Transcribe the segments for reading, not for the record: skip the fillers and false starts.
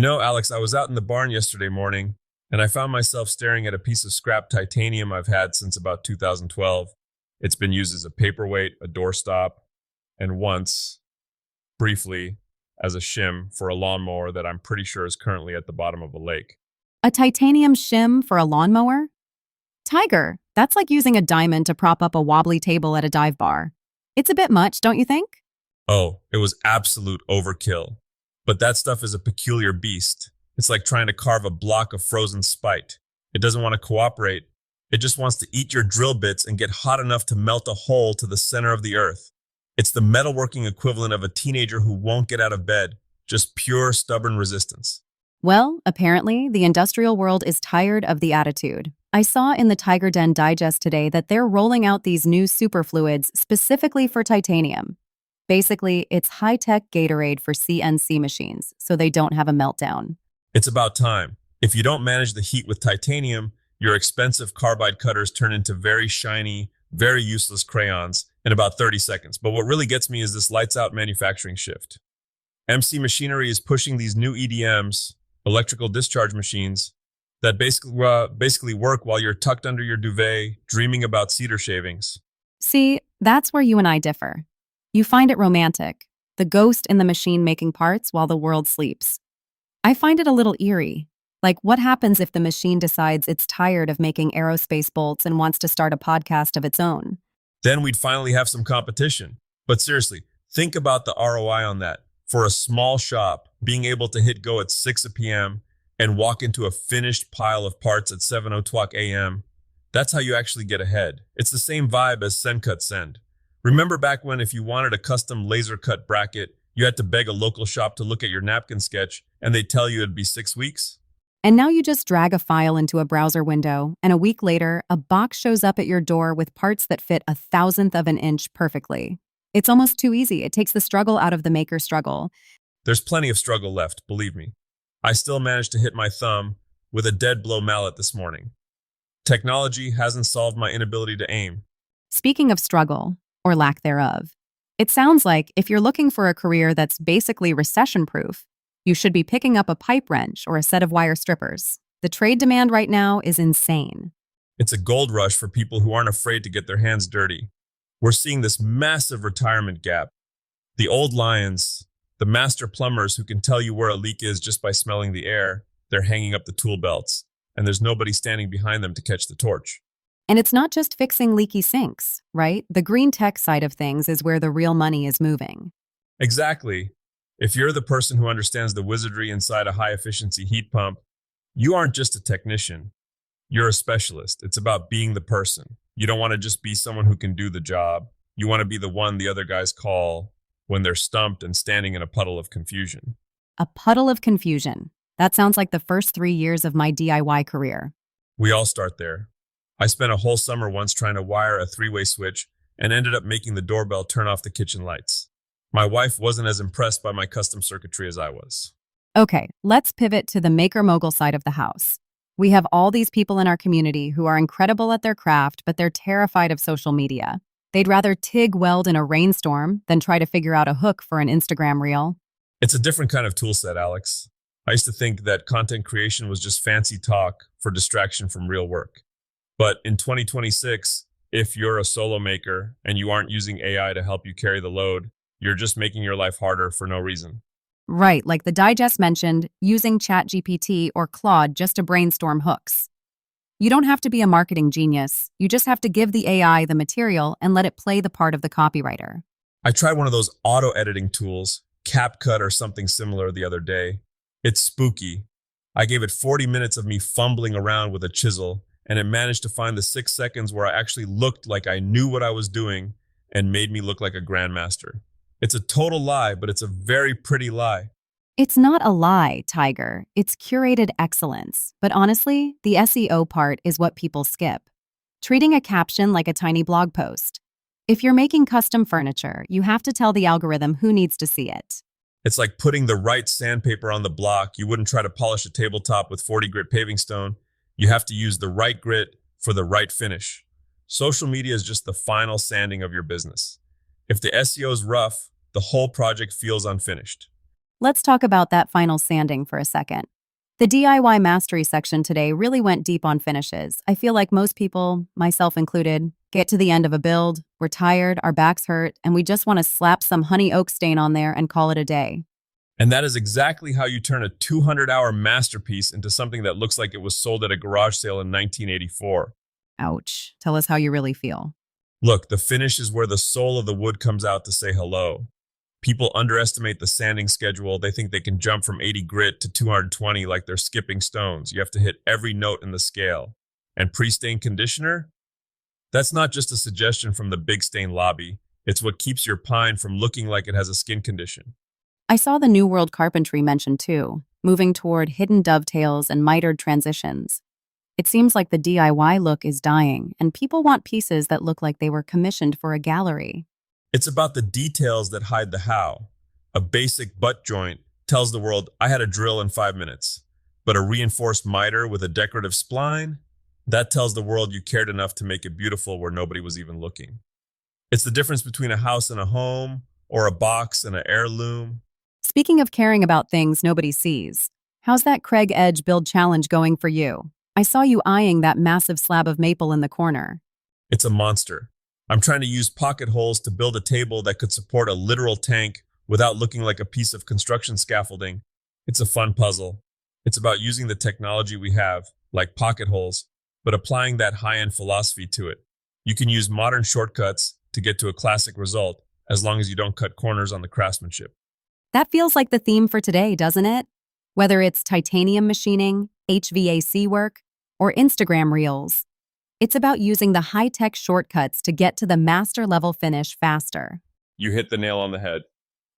Alex, I was out in the barn yesterday morning and I found myself staring at a piece of scrap titanium I've had since about 2012. It's been used as a paperweight, a doorstop, and once, briefly, as a shim for a lawnmower that I'm pretty sure is currently at the bottom of a lake. A titanium shim for a lawnmower? Tiger, that's like using a diamond to prop up a wobbly table at a dive bar. It's a bit much, don't you think? Oh, it was absolute overkill. But that stuff is a peculiar beast. It's like trying to carve a block of frozen spite. It doesn't want to cooperate. It just wants to eat your drill bits and get hot enough to melt a hole to the center of the earth. It's the metalworking equivalent of a teenager who won't get out of bed, just pure stubborn resistance. Well, apparently, the industrial world is tired of the attitude. I saw in the TigerDen digest today that they're rolling out these new superfluids specifically for titanium. Basically, it's high-tech Gatorade for CNC machines, so they don't have a meltdown. It's about time. If you don't manage the heat with titanium, your expensive carbide cutters turn into very shiny, very useless crayons in about 30 seconds. But what really gets me is this lights out manufacturing shift. MC Machinery is pushing these new EDMs, electrical discharge machines, that basically work while you're tucked under your duvet, dreaming about cedar shavings. See, that's where you and I differ. You find it romantic, the ghost in the machine making parts while the world sleeps. I find it a little eerie. Like, what happens if the machine decides it's tired of making aerospace bolts and wants to start a podcast of its own? Then we'd finally have some competition. But seriously, think about the ROI on that. For a small shop, being able to hit go at 6 p.m. and walk into a finished pile of parts at 7:00 a.m., that's how you actually get ahead. It's the same vibe as Send Cut Send. Remember back when if you wanted a custom laser cut bracket, you had to beg a local shop to look at your napkin sketch and they'd tell you it'd be 6 weeks? And now you just drag a file into a browser window, and a week later, a box shows up at your door with parts that fit 1/1000th of an inch perfectly. It's almost too easy. It takes the struggle out of the maker struggle. There's plenty of struggle left, believe me. I still managed to hit my thumb with a dead blow mallet this morning. Technology hasn't solved my inability to aim. Speaking of struggle, or lack thereof, it sounds like if you're looking for a career that's basically recession-proof, you should be picking up a pipe wrench or a set of wire strippers. The trade demand right now is insane. It's a gold rush for people who aren't afraid to get their hands dirty. We're seeing this massive retirement gap. The old lions, the master plumbers who can tell you where a leak is just by smelling the air, they're hanging up the tool belts, and there's nobody standing behind them to catch the torch. And it's not just fixing leaky sinks, right? The green tech side of things is where the real money is moving. Exactly. If you're the person who understands the wizardry inside a high-efficiency heat pump, you aren't just a technician. You're a specialist. It's about being the person. You don't want to just be someone who can do the job. You want to be the one the other guys call when they're stumped and standing in a puddle of confusion. A puddle of confusion. That sounds like the first 3 years of my DIY career. We all start there. I spent a whole summer once trying to wire a three-way switch and ended up making the doorbell turn off the kitchen lights. My wife wasn't as impressed by my custom circuitry as I was. Okay, let's pivot to the maker mogul side of the house. We have all these people in our community who are incredible at their craft, but they're terrified of social media. They'd rather TIG weld in a rainstorm than try to figure out a hook for an Instagram reel. It's a different kind of tool set, Alex. I used to think that content creation was just fancy talk for distraction from real work. But in 2026, if you're a solo maker and you aren't using AI to help you carry the load, you're just making your life harder for no reason. Right, like the digest mentioned, using ChatGPT or Claude just to brainstorm hooks. You don't have to be a marketing genius. You just have to give the AI the material and let it play the part of the copywriter. I tried one of those auto-editing tools, CapCut or something similar, the other day. It's spooky. I gave it 40 minutes of me fumbling around with a chisel, and it managed to find the 6 seconds where I actually looked like I knew what I was doing and made me look like a grandmaster. It's a total lie, but it's a very pretty lie. It's not a lie, Tiger. It's curated excellence. But honestly, the SEO part is what people skip. Treating a caption like a tiny blog post. If you're making custom furniture, you have to tell the algorithm who needs to see it. It's like putting the right sandpaper on the block. You wouldn't try to polish a tabletop with 40 grit paving stone. You have to use the right grit for the right finish. Social media is just the final sanding of your business. If the SEO is rough, the whole project feels unfinished. Let's talk about that final sanding for a second. The DIY mastery section today really went deep on finishes. I feel like most people, myself included, get to the end of a build, we're tired, our backs hurt, and we just want to slap some honey oak stain on there and call it a day. And that is exactly how you turn a 200-hour masterpiece into something that looks like it was sold at a garage sale in 1984. Ouch. Tell us how you really feel. Look, the finish is where the soul of the wood comes out to say hello. People underestimate the sanding schedule. They think they can jump from 80 grit to 220 like they're skipping stones. You have to hit every note in the scale. And pre-stain conditioner? That's not just a suggestion from the big stain lobby. It's what keeps your pine from looking like it has a skin condition. I saw the New World carpentry mentioned too, moving toward hidden dovetails and mitered transitions. It seems like the DIY look is dying, and people want pieces that look like they were commissioned for a gallery. It's about the details that hide the how. A basic butt joint tells the world, I had a drill in 5 minutes. But a reinforced miter with a decorative spline, that tells the world you cared enough to make it beautiful where nobody was even looking. It's the difference between a house and a home, or a box and an heirloom. Speaking of caring about things nobody sees, how's that Craig Edge build challenge going for you? I saw you eyeing that massive slab of maple in the corner. It's a monster. I'm trying to use pocket holes to build a table that could support a literal tank without looking like a piece of construction scaffolding. It's a fun puzzle. It's about using the technology we have, like pocket holes, but applying that high-end philosophy to it. You can use modern shortcuts to get to a classic result, as long as you don't cut corners on the craftsmanship. That feels like the theme for today, doesn't it? Whether it's titanium machining, HVAC work, or Instagram reels, it's about using the high-tech shortcuts to get to the master-level finish faster. You hit the nail on the head.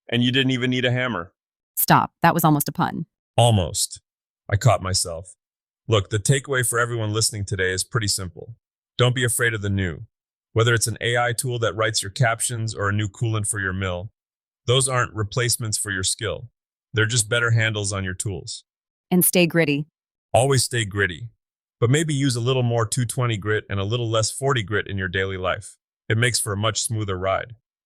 And you didn't even need a hammer. Stop, that was almost a pun. Almost. I caught myself. Look, the takeaway for everyone listening today is pretty simple. Don't be afraid of the new. Whether it's an AI tool that writes your captions or a new coolant for your mill, those aren't replacements for your skill. They're just better handles on your tools. And stay gritty. Always stay gritty, but maybe use a little more 220 grit and a little less 40 grit in your daily life. It makes for a much smoother ride.